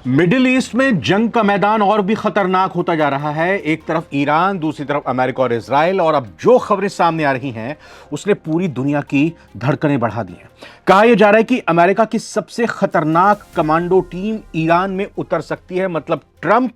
Middle east में जंग का मैदान और भी खतरनाक होता जा रहा है। एक तरफ ईरान, दूसरी तरफ अमेरिका और इजराइल, और अब जो खबरें सामने आ रही हैं उसने पूरी दुनिया की धड़कनें बढ़ा दी हैं। कहा यह जा रहा है कि अमेरिका की सबसे खतरनाक कमांडो टीम ईरान में उतर सकती है। मतलब ट्रंप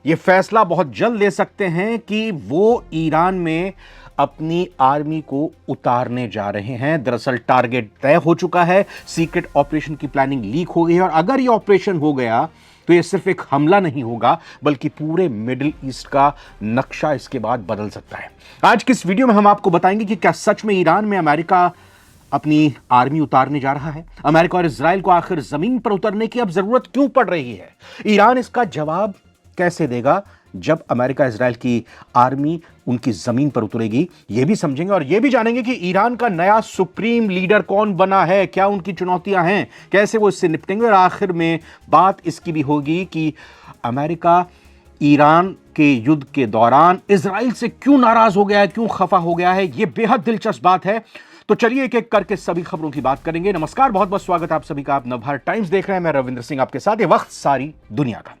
यह फैसला बहुत जल्द ले सकते हैं कि वो ईरान में अपनी आर्मी को उतारने जा रहे हैं। दरअसल टारगेट तय हो चुका है, सीक्रेट ऑपरेशन की प्लानिंग लीक हो गई है, और अगर यह ऑपरेशन हो गया तो यह सिर्फ एक हमला नहीं होगा बल्कि पूरे मिडिल ईस्ट का नक्शा इसके बाद बदल सकता है। आज की इस वीडियो में हम आपको बताएंगे कि क्या सच में ईरान में अमेरिका अपनी आर्मी उतारने जा रहा है। अमेरिका और इजराइल को आखिर जमीन पर उतरने की अब जरूरत क्यों पड़ रही है। ईरान इसका जवाब कैसे देगा जब अमेरिका इजराइल की आर्मी उनकी जमीन पर उतरेगी, यह भी समझेंगे। और यह भी जानेंगे कि ईरान का नया सुप्रीम लीडर कौन बना है, क्या उनकी चुनौतियां हैं, कैसे वो इससे निपटेंगे। और आखिर में बात इसकी भी होगी कि अमेरिका ईरान के युद्ध के दौरान इजराइल से क्यों नाराज हो गया है, क्यों खफा हो गया है। यह बेहद दिलचस्प बात है। तो चलिए एक एक करके सभी खबरों की बात करेंगे। नमस्कार, बहुत बहुत स्वागत है आप सभी का। आप नवभारत टाइम्स देख रहे हैं। मैं रविंद्र सिंह आपके साथ। ये वक्त सारी दुनिया का।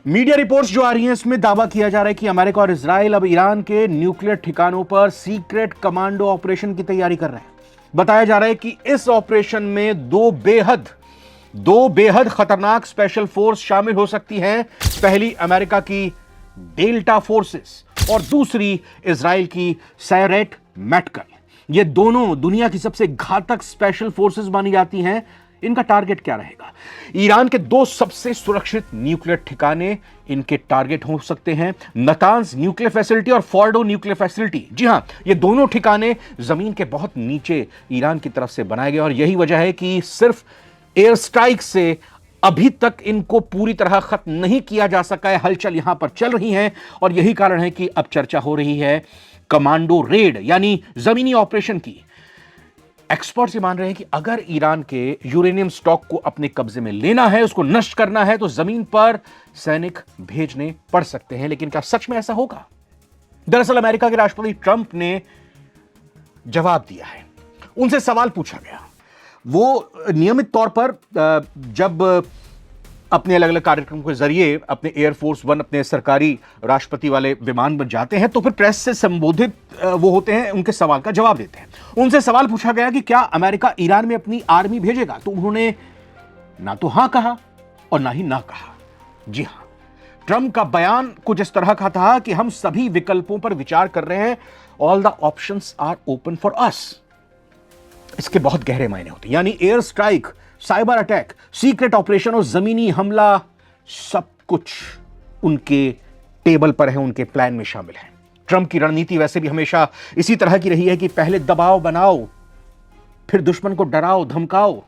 मीडिया रिपोर्ट्स जो आ रही हैं इसमें दावा किया जा रहा है कि अमेरिका और इजराइल अब ईरान के न्यूक्लियर ठिकानों पर सीक्रेट कमांडो ऑपरेशन की तैयारी कर रहे हैं। बताया जा रहा है कि इस ऑपरेशन में दो बेहद खतरनाक स्पेशल फोर्स शामिल हो सकती हैं। पहली अमेरिका की डेल्टा फोर्सेस और दूसरी इजराइल की सैरेट मैटकल। ये दोनों दुनिया की सबसे घातक स्पेशल फोर्सेस मानी जाती हैं। इनका टारगेट क्या रहेगा? ईरान के दो सबसे सुरक्षित न्यूक्लियर ठिकाने इनके टारगेट हो सकते हैं, नतांज न्यूक्लियर फैसिलिटी और फोर्डो न्यूक्लियर फैसिलिटी। जी हां, ये दोनों ठिकाने जमीन के बहुत नीचे ईरान की तरफ से बनाए गए, और यही वजह है कि सिर्फ एयर स्ट्राइक से अभी तक इनको पूरी तरह खत्म नहीं किया जा सका है। हलचल यहां पर चल रही है, और यही कारण है कि अब चर्चा हो रही है कमांडो रेड यानी जमीनी ऑपरेशन की। एक्सपर्ट्स ये मान रहे हैं कि अगर ईरान के यूरेनियम स्टॉक को अपने कब्जे में लेना है, उसको नष्ट करना है, तो जमीन पर सैनिक भेजने पड़ सकते हैं। लेकिन क्या सच में ऐसा होगा? दरअसल अमेरिका के राष्ट्रपति ट्रंप ने जवाब दिया है। उनसे सवाल पूछा गया। वो नियमित तौर पर जब अपने अलग अलग कार्यक्रम के जरिए अपने एयरफोर्स वन, अपने सरकारी राष्ट्रपति वाले विमान पर जाते हैं, तो फिर प्रेस से संबोधित वो होते हैं, उनके सवाल का जवाब देते हैं। उनसे सवाल पूछा गया कि क्या अमेरिका ईरान में अपनी आर्मी भेजेगा, तो उन्होंने ना तो हां कहा और ना ही ना कहा। जी हां, ट्रंप का बयान कुछ इस तरह का था कि हम सभी विकल्पों पर विचार कर रहे हैं। All the options are open for us. इसके बहुत गहरे मायने होते हैं, यानी air strike, cyber attack, secret operation और जमीनी हमला, सब कुछ उनके टेबल पर है, उनके प्लान में शामिल है। ट्रंप की रणनीति वैसे भी हमेशा इसी तरह की रही है कि पहले दबाव बनाओ, फिर दुश्मन को डराओ धमकाओ,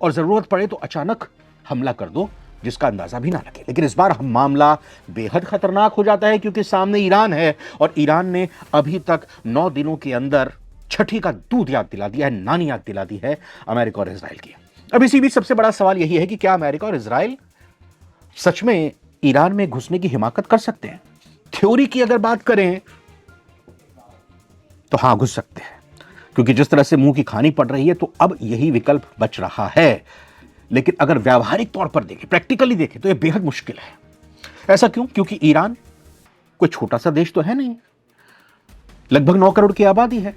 और जरूरत पड़े तो अचानक हमला कर दो जिसका अंदाजा भी ना लगे। लेकिन इस बार मामला बेहद खतरनाक हो जाता है, क्योंकि सामने ईरान है, और ईरान ने अभी तक 9 दिनों के अंदर छठी का दूध याद दिला दिया है, नानी याद दिला दी है अमेरिका और इजराइल की। अब इसी बीच सबसे बड़ा सवाल यही है कि क्या अमेरिका और इजराइल सच में ईरान में घुसने की हिमाकत कर सकते हैं? थ्योरी की अगर बात करें तो हां, घुस सकते हैं, क्योंकि जिस तरह से मुंह की खानी पड़ रही है तो अब यही विकल्प बच रहा है। लेकिन अगर व्यावहारिक तौर पर देखें, प्रैक्टिकली देखें, तो यह बेहद मुश्किल है। ऐसा क्यों? क्योंकि ईरान कोई छोटा सा देश तो है नहीं, लगभग 9 करोड़ की आबादी है,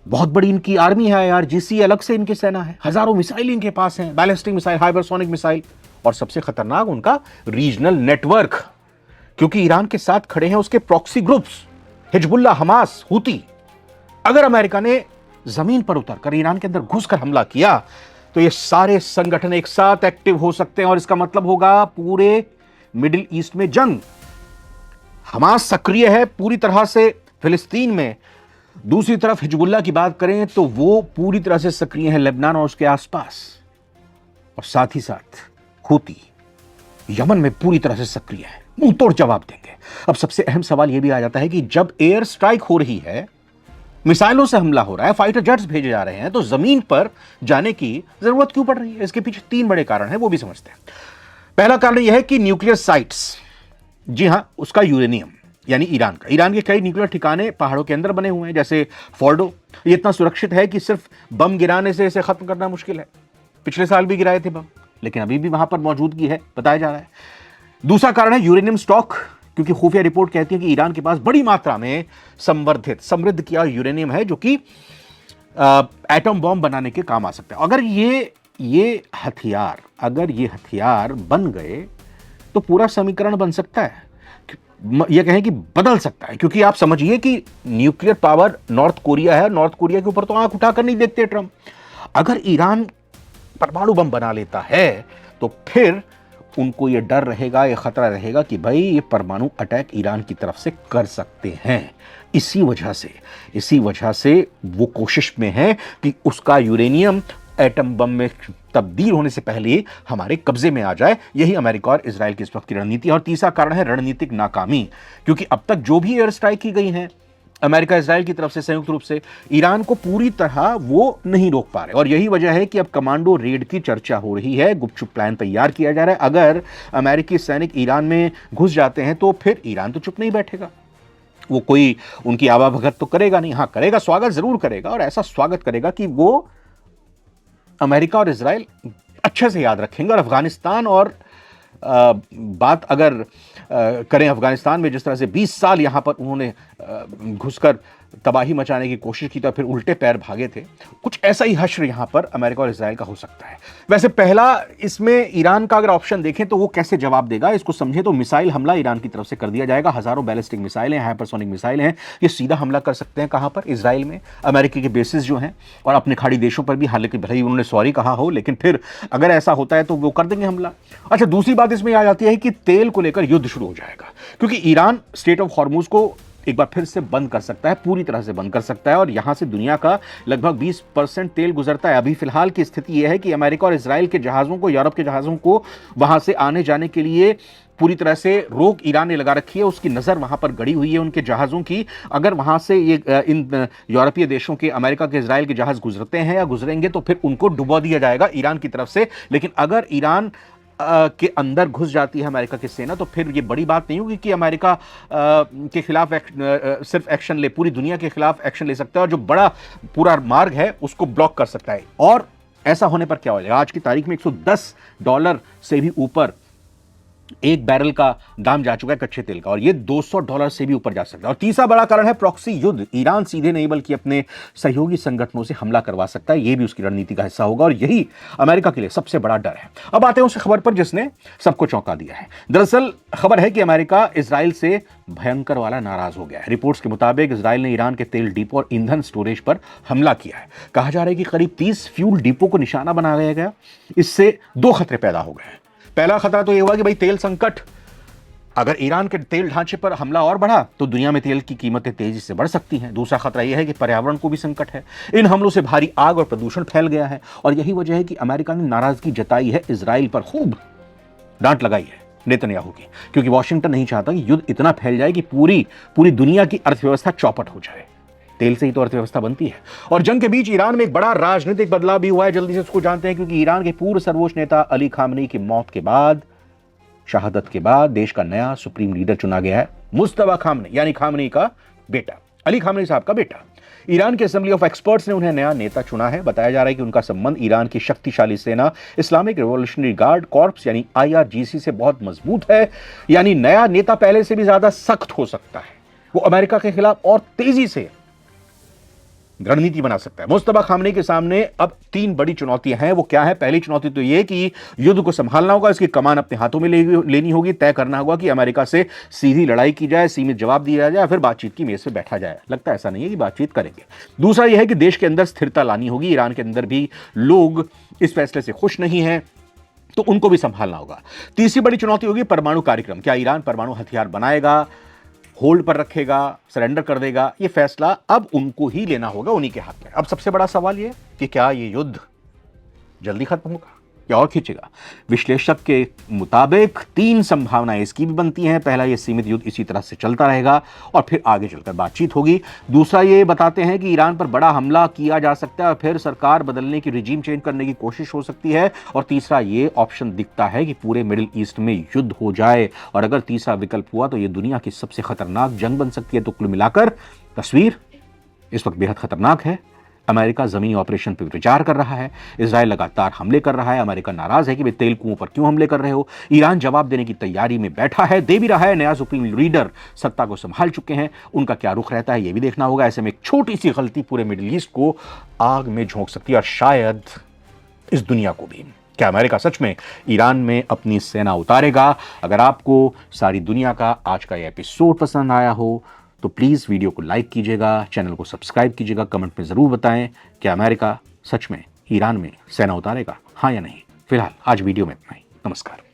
बहुत बड़ी इनकी आर्मी है, IRGC अलग से इनकी सेना है, हजारों मिसाइल इनके पास हैं, बैलिस्टिक मिसाइल, हाइपरसोनिक मिसाइल, और सबसे खतरनाक उनका रीजनल नेटवर्क, क्योंकि ईरान के साथ खड़े हैं उसके proxy groups, Hezbollah, Hamas, Houthi. अगर अमेरिका ने जमीन पर उतरकर ईरान के अंदर घुसकर हमला किया तो ये सारे संगठन एक साथ एक्टिव हो सकते हैं, और इसका मतलब होगा पूरे मिडिल ईस्ट में जंग। हमास सक्रिय है पूरी तरह से फिलिस्तीन में, दूसरी तरफ हिजबुल्लाह की बात करें तो वो पूरी तरह से सक्रिय है लेबनान और उसके आसपास, और साथ ही साथ हूती यमन में पूरी तरह से सक्रिय है। मुंह तोड़ जवाब देंगे। अब सबसे अहम सवाल यह भी आ जाता है कि जब एयर स्ट्राइक हो रही है, मिसाइलों से हमला हो रहा है, फाइटर जेट्स भेजे जा रहे हैं, तो जमीन पर जाने की जरूरत क्यों पड़ रही है? इसके पीछे 3 बड़े कारण हैं, वो भी समझते हैं। पहला कारण यह है कि न्यूक्लियर साइट्स, जी हां, उसका यूरेनियम, यानी ईरान के कई न्यूक्लियर ठिकाने पहाड़ों के अंदर बने हुए हैं, जैसे फोर्डो। ये इतना सुरक्षित है कि सिर्फ बम गिराने से इसे खत्म करना मुश्किल है। पिछले साल भी गिराए थे बम, लेकिन अभी भी वहां पर मौजूदगी है, बताया जा रहा है। दूसरा कारण है यूरेनियम स्टॉक, क्योंकि खुफिया रिपोर्ट कहती है कि ईरान के पास बड़ी मात्रा में समृद्ध किया यूरेनियम है, जो कि एटम बॉम्ब बनाने के काम आ सकता है। अगर ये हथियार बन गए तो पूरा समीकरण बन सकता है, यह कहें कि बदल सकता है। क्योंकि आप समझिए कि न्यूक्लियर पावर नॉर्थ कोरिया है, नॉर्थ कोरिया के ऊपर तो आंख उठाकर नहीं देखते ट्रंप। अगर ईरान परमाणु बम बना लेता है तो फिर उनको यह डर रहेगा, यह खतरा रहेगा कि भाई ये परमाणु अटैक ईरान की तरफ से कर सकते हैं। इसी वजह से वो कोशिश में है कि उसका यूरेनियम एटम बम में तब्दील होने से पहले हमारे कब्जे में आ जाए। यही अमेरिका और इजराइल की इस वक्त की रणनीति है। और तीसरा कारण है रणनीतिक नाकामी, क्योंकि अब तक जो भी एयर स्ट्राइक की गई है अमेरिका इजराइल की तरफ से संयुक्त रूप से, ईरान को पूरी तरह वो नहीं रोक पा रहे। और यही वजह है कि अब कमांडो रेड की चर्चा हो रही है, गुपचुप प्लान तैयार किया जा रहा है। अगर अमेरिकी सैनिक ईरान में घुस जाते हैं तो फिर ईरान तो चुप नहीं बैठेगा, वो कोई उनकी आवाभगत तो करेगा नहीं। हाँ करेगा, स्वागत जरूर करेगा, और ऐसा स्वागत करेगा कि वो अमेरिका और इजराइल अच्छे से याद रखेंगे। और अफगानिस्तान और बात अगर करें, अफगानिस्तान में जिस तरह से 20 साल यहां पर उन्होंने घुसकर तबाही मचाने की कोशिश की तो फिर उल्टे पैर भागे थे, कुछ ऐसा ही हश्र यहां पर अमेरिका और इजराइल का हो सकता है। वैसे पहला इसमें ईरान का अगर ऑप्शन देखें तो वो कैसे जवाब देगा, इसको समझे तो मिसाइल हमला ईरान की तरफ से कर दिया जाएगा। हजारों बैलिस्टिक मिसाइलें, हाइपरसोनिक मिसाइलें हैं, ये सीधा हमला कर सकते हैं। कहां पर? इजराइल में। अमेरिका के बेसिस जो हैं और अपने खाड़ी देशों पर भी, हालांकि भले ही उन्होंने सॉरी कहा हो, लेकिन फिर अगर ऐसा होता है तो वो कर देंगे हमला। अच्छा, दूसरी बात इसमें आ जाती है कि तेल को लेकर युद्ध शुरू हो जाएगा, क्योंकि ईरान स्ट्रेट ऑफ हॉर्मुज को एक बार फिर से बंद कर सकता है, पूरी तरह से बंद कर सकता है, और यहां से दुनिया का लगभग 20% तेल गुजरता है। अभी फिलहाल की स्थिति यह है कि अमेरिका और इजराइल के जहाजों को, यूरोप के जहाजों को वहां से आने जाने के लिए पूरी तरह से रोक ईरान ने लगा रखी है। उसकी नजर वहां पर गड़ी हुई है उनके जहाजों की। अगर वहां से ये इन यूरोपीय देशों के, अमेरिका के, इजराइल के जहाज गुजरते हैं या गुजरेंगे तो फिर उनको डुबा दिया जाएगा ईरान की तरफ से। लेकिन अगर ईरान के अंदर घुस जाती है अमेरिका की सेना तो फिर ये बड़ी बात नहीं होगी कि अमेरिका के खिलाफ सिर्फ एक्शन ले, पूरी दुनिया के खिलाफ एक्शन ले सकता है, और जो बड़ा पूरा मार्ग है उसको ब्लॉक कर सकता है। और ऐसा होने पर क्या हो जाएगा? आज की तारीख में $110 से भी ऊपर एक बैरल का दाम जा चुका है कच्चे तेल का, और ये $200 से भी ऊपर जा सकता है। और तीसरा बड़ा कारण है प्रॉक्सी युद्ध। ईरान सीधे नहीं बल्कि अपने सहयोगी संगठनों से हमला करवा सकता है, यह भी उसकी रणनीति का हिस्सा होगा, और यही अमेरिका के लिए सबसे बड़ा डर है। अब आते हैं उस खबर पर जिसने सबको चौंका दिया है। दरअसल खबर है कि अमेरिका इजराइल से भयंकर वाला नाराज हो गया है। रिपोर्ट्स के मुताबिक इजराइल ने ईरान के तेल डिपो और ईंधन स्टोरेज पर हमला किया है। कहा जा रहा है कि करीब 30 फ्यूल डिपो को निशाना बनाया गया। इससे दो खतरे पैदा हो गए। पहला खतरा तो यह हुआ कि भाई तेल संकट, अगर ईरान के तेल ढांचे पर हमला और बढ़ा तो दुनिया में तेल की कीमतें तेजी से बढ़ सकती हैं। दूसरा खतरा यह है कि पर्यावरण को भी संकट है। इन हमलों से भारी आग और प्रदूषण फैल गया है, और यही वजह है कि अमेरिका ने नाराजगी जताई है, इजराइल पर खूब डांट लगाई है नेतन्याहू की, क्योंकि वॉशिंगटन नहीं चाहता कि युद्ध इतना फैल जाए कि पूरी दुनिया की अर्थव्यवस्था चौपट हो जाए। तेल से ही तो अर्थव्यवस्था बनती है। और जंग के बीच ईरान में एक बड़ा राजनीतिक बदलाव भी हुआ है, जल्दी से उसको जानते हैं। क्योंकि ईरान के पूर्व सर्वोच्च नेता अली खामनी की मौत के बाद, शहादत के बाद, देश का नया सुप्रीम लीडर चुना गया है मुस्तफा खामनी, यानी खामनी का बेटा, अली खामनी साहब का बेटा। ईरान के असेंबली ऑफ एक्सपर्ट्स ने उन्हें नया नेता चुना है। बताया जा रहा है कि उनका संबंध ईरान की शक्तिशाली सेना इस्लामिक रिवॉल्यूशनरी गार्ड कॉर्प्स यानी IRGC से बहुत मजबूत है। यानी नया नेता पहले से भी ज्यादा सख्त हो सकता है, वो अमेरिका के खिलाफ और तेजी से रणनीति बना सकता है। मुस्तफा खामनी के सामने अब 3 बड़ी चुनौतियां हैं। वो क्या है? पहली चुनौती तो यह कि युद्ध को संभालना होगा, इसकी कमान अपने हाथों में लेनी होगी। तय करना होगा कि अमेरिका से सीधी लड़ाई की जाए, सीमित जवाब दिया जाए, फिर बातचीत की मेज पर बैठा जाए। लगता है ऐसा नहीं है कि बातचीत करेंगे। दूसरा यह है कि देश के अंदर स्थिरता लानी होगी। ईरान के अंदर भी लोग इस फैसले से खुश नहीं है, तो उनको भी संभालना होगा। तीसरी बड़ी चुनौती होगी परमाणु कार्यक्रम। क्या ईरान परमाणु हथियार बनाएगा, होल्ड पर रखेगा, सरेंडर कर देगा? ये फैसला अब उनको ही लेना होगा, उन्हीं के हाथ में। अब सबसे बड़ा सवाल ये कि क्या ये युद्ध जल्दी खत्म होगा? या और खींचेगा? विश्लेषक के मुताबिक 3 संभावनाएं इसकी भी बनती हैं। पहला, ये सीमित युद्ध इसी तरह से चलता रहेगा और फिर आगे चलकर बातचीत होगी। दूसरा, ये बताते हैं कि ईरान पर बड़ा हमला किया जा सकता है और फिर सरकार बदलने की, रिजीम चेंज करने की कोशिश हो सकती है। और तीसरा, ये ऑप्शन दिखता है कि पूरे मिडिल ईस्ट में युद्ध हो जाए, और अगर तीसरा विकल्प हुआ तो ये दुनिया की सबसे खतरनाक जंग बन सकती है। तो कुल मिलाकर तस्वीर इस वक्त बेहद खतरनाक है। अमेरिका जमीनी ऑपरेशन पर विचार कर रहा है, इजराइल लगातार हमले कर रहा है, अमेरिका नाराज है कि वे तेल कुओं पर क्यों हमले कर रहे हो, ईरान जवाब देने की तैयारी में बैठा है, दे भी रहा है। नया सुप्रीम लीडर सत्ता को संभाल चुके हैं, उनका क्या रुख रहता है यह भी देखना होगा। ऐसे में एक छोटी सी गलती पूरे मिडिल ईस्ट को आग में झोंक सकती है, और शायद इस दुनिया को भी। क्या अमेरिका सच में ईरान में अपनी सेना उतारेगा? अगर आपको सारी दुनिया का आज का यह एपिसोड पसंद आया हो तो प्लीज़ वीडियो को लाइक कीजिएगा, चैनल को सब्सक्राइब कीजिएगा, कमेंट में ज़रूर बताएं कि अमेरिका सच में ईरान में सेना उतारेगा, हाँ या नहीं। फिलहाल आज वीडियो में इतना ही। नमस्कार।